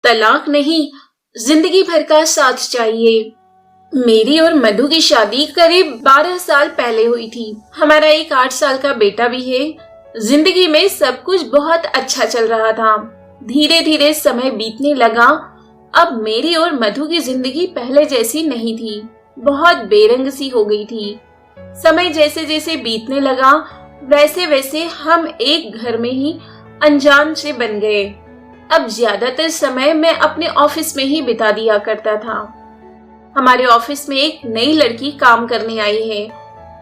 तलाक नहीं, जिंदगी भर का साथ चाहिए। मेरी और मधु की शादी करीब 12 साल पहले हुई थी। हमारा एक 8 साल का बेटा भी है। जिंदगी में सब कुछ बहुत अच्छा चल रहा था। धीरे धीरे समय बीतने लगा। अब मेरी और मधु की जिंदगी पहले जैसी नहीं थी, बहुत बेरंग सी हो गई थी। समय जैसे जैसे बीतने लगा वैसे वैसे हम एक घर में ही अनजान से बन गए। अब ज्यादातर समय मैं अपने ऑफिस में ही बिता दिया करता था। हमारे ऑफिस में एक नई लड़की काम करने आई है।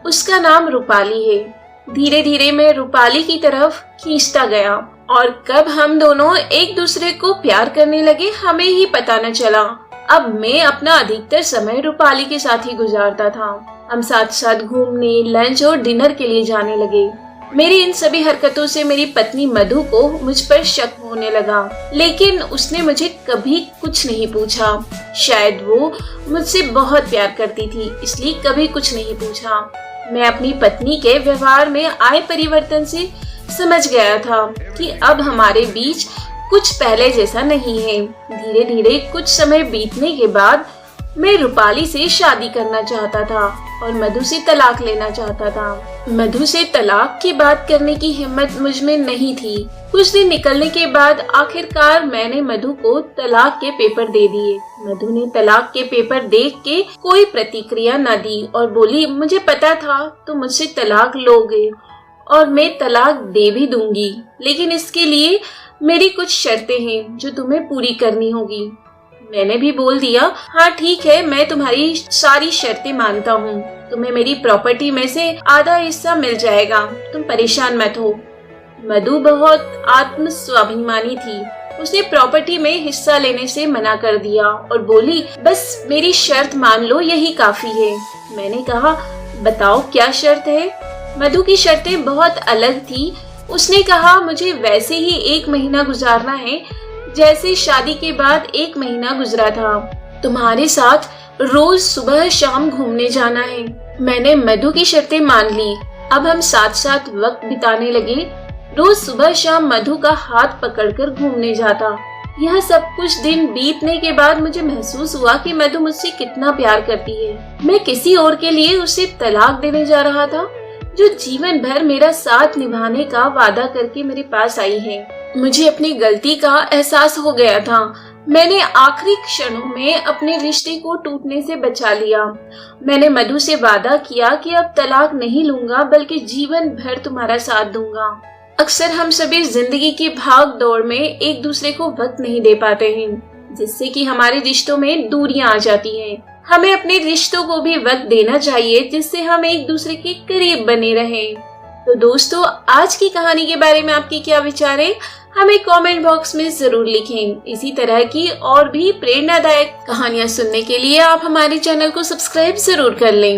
उसका नाम रूपाली है। धीरे धीरे मैं रूपाली की तरफ खींचता गया और कब हम दोनों एक दूसरे को प्यार करने लगे हमें ही पता न चला। अब मैं अपना अधिकतर समय रूपाली के साथ ही गुजारता था। हम साथ साथ घूमने, लंच और डिनर के लिए जाने लगे। मेरी इन सभी हरकतों से मेरी पत्नी मधु को मुझ पर शक होने लगा, लेकिन उसने मुझे कभी कुछ नहीं पूछा। शायद वो मुझसे बहुत प्यार करती थी, इसलिए कभी कुछ नहीं पूछा। मैं अपनी पत्नी के व्यवहार में आए परिवर्तन से समझ गया था कि अब हमारे बीच कुछ पहले जैसा नहीं है। धीरे धीरे कुछ समय बीतने के बाद मैं रूपाली से शादी करना चाहता था और मधु से तलाक लेना चाहता था। मधु से तलाक की बात करने की हिम्मत मुझ में नहीं थी। कुछ दिन निकलने के बाद आखिरकार मैंने मधु को तलाक के पेपर दे दिए। मधु ने तलाक के पेपर देख के कोई प्रतिक्रिया न दी और बोली, मुझे पता था तुम मुझसे तलाक लोगे और मैं तलाक दे भी दूंगी, लेकिन इसके लिए मेरी कुछ शर्तें हैं जो तुम्हें पूरी करनी होगी। मैंने भी बोल दिया, हाँ ठीक है, मैं तुम्हारी सारी शर्तें मानता हूँ। तुम्हें मेरी प्रॉपर्टी में से आधा हिस्सा मिल जाएगा, तुम परेशान मत हो। मधु बहुत आत्म स्वाभिमानी थी। उसने प्रॉपर्टी में हिस्सा लेने से मना कर दिया और बोली, बस मेरी शर्त मान लो, यही काफी है। मैंने कहा, बताओ क्या शर्त है। मधु की शर्तें बहुत अलग थी। उसने कहा, मुझे वैसे ही 1 महीना गुजारना है जैसे शादी के बाद 1 महीना गुजरा था। तुम्हारे साथ रोज सुबह शाम घूमने जाना है। मैंने मधु की शर्तें मान ली। अब हम साथ साथ वक्त बिताने लगे। रोज सुबह शाम मधु का हाथ पकड़कर घूमने जाता। यह सब कुछ दिन बीतने के बाद मुझे महसूस हुआ कि मधु मुझसे कितना प्यार करती है। मैं किसी और के लिए उसे तलाक देने जा रहा था, जो जीवन भर मेरा साथ निभाने का वादा करके मेरे पास आई है। मुझे अपनी गलती का एहसास हो गया था। मैंने आखिरी क्षणों में अपने रिश्ते को टूटने से बचा लिया। मैंने मधु से वादा किया कि अब तलाक नहीं लूंगा, बल्कि जीवन भर तुम्हारा साथ दूंगा। अक्सर हम सभी जिंदगी की भाग दौड़ में एक दूसरे को वक्त नहीं दे पाते हैं, जिससे कि हमारे रिश्तों में दूरियां आ जाती हैं। हमें अपने रिश्तों को भी वक्त देना चाहिए, जिससे हम एक दूसरे के करीब बने रहें। तो दोस्तों, आज की कहानी के बारे में आपके क्या विचार है, हमें कमेंट बॉक्स में जरूर लिखें। इसी तरह की और भी प्रेरणादायक कहानियां सुनने के लिए आप हमारे चैनल को सब्सक्राइब जरूर कर लें।